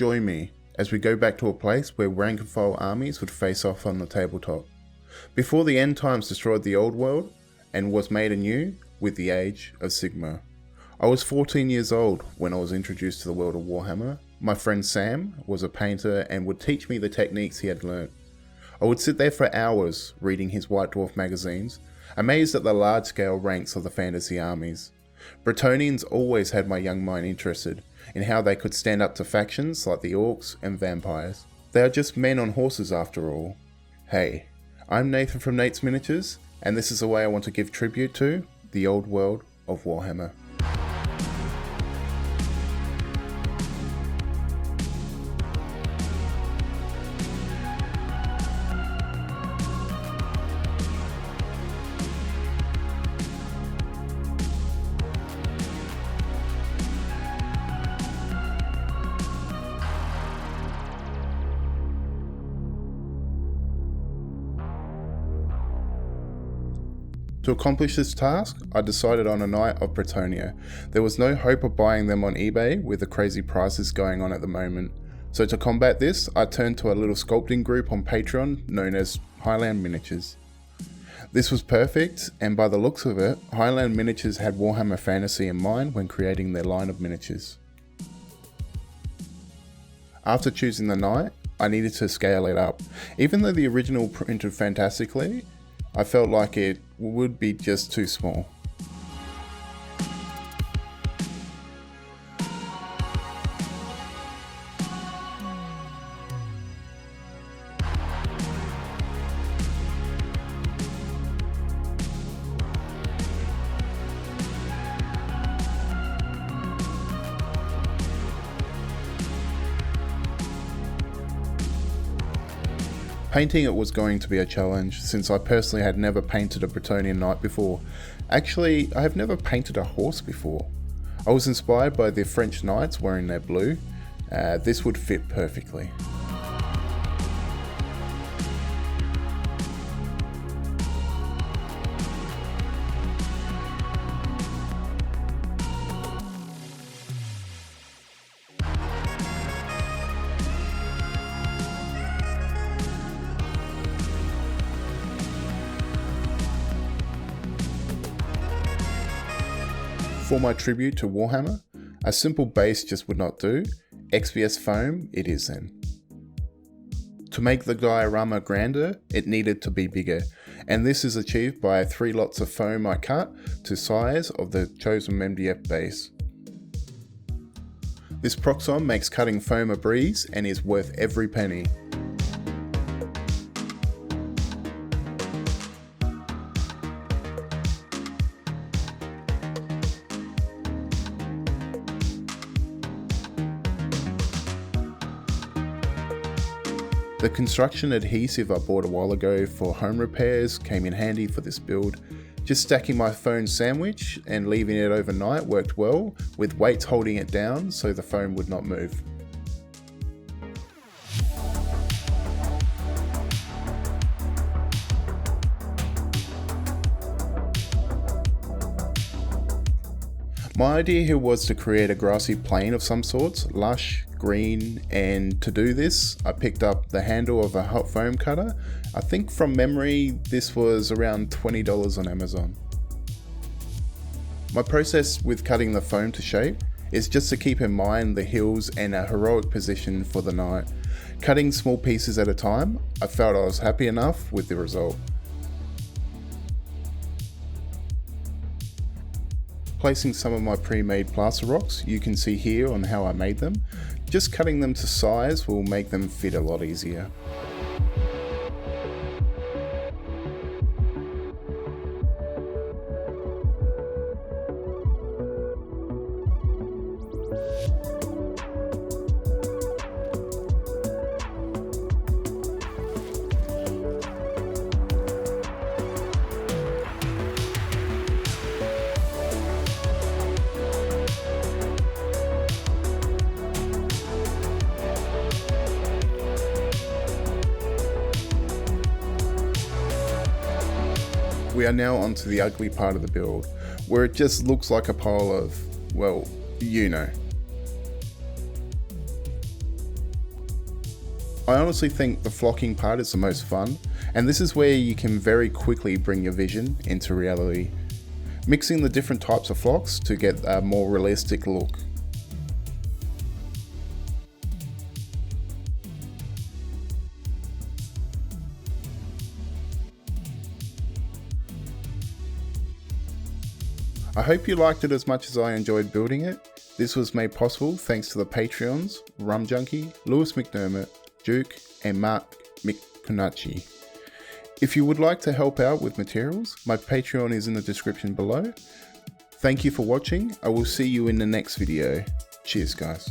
join me as we go back to a place where rank and file armies would face off on the tabletop, before the end times destroyed the old world and was made anew with the Age of Sigmar. I was 14 years old when I was introduced to the world of Warhammer. My friend Sam was a painter and would teach me the techniques he had learnt. I would sit there for hours reading his White Dwarf magazines, amazed at the large-scale ranks of the fantasy armies. Bretonnians always had my young mind interested in how they could stand up to factions like the orcs and vampires. They are just men on horses after all. Hey, I'm Nathan from Nate's Miniatures, and this is the way I want to give tribute to the old world of Warhammer. To accomplish this task, I decided on a Knight of Britonnia. There was no hope of buying them on eBay with the crazy prices going on at the moment. So to combat this, I turned to a little sculpting group on Patreon known as Highland Miniatures. This was perfect, and by the looks of it, Highland Miniatures had Warhammer Fantasy in mind when creating their line of miniatures. After choosing the Knight, I needed to scale it up. Even though the original printed fantastically, I felt like it would be just too small. Painting it was going to be a challenge, since I personally had never painted a Britonnian knight before. Actually, I have never painted a horse before. I was inspired by the French knights wearing their blue. This would fit perfectly. For my tribute to Warhammer, a simple base just would not do. XPS foam it is then. To make the diorama grander, it needed to be bigger, and this is achieved by 3 lots of foam I cut to size of the chosen MDF base. This Proxon makes cutting foam a breeze and is worth every penny. The construction adhesive I bought a while ago for home repairs came in handy for this build. Just stacking my foam sandwich and leaving it overnight worked well, with weights holding it down so the foam would not move. My idea here was to create a grassy plain of some sorts, lush, green, and to do this I picked up the handle of a hot foam cutter. I think from memory this was around $20 on Amazon. My process with cutting the foam to shape is just to keep in mind the hills and a heroic position for the knight. Cutting small pieces at a time, I felt I was happy enough with the result. Placing some of my pre-made plaster rocks, you can see here on how I made them. Just cutting them to size will make them fit a lot easier. We are now onto the ugly part of the build, where it just looks like a pile of, well, you know. I honestly think the flocking part is the most fun, and this is where you can very quickly bring your vision into reality, mixing the different types of flocks to get a more realistic look. I hope you liked it as much as I enjoyed building it. This was made possible thanks to the Patreons, Rum Junkie, Lewis McDermott, Duke, and Mark McConaughey. If you would like to help out with materials, my Patreon is in the description below. Thank you for watching. I will see you in the next video. Cheers, guys.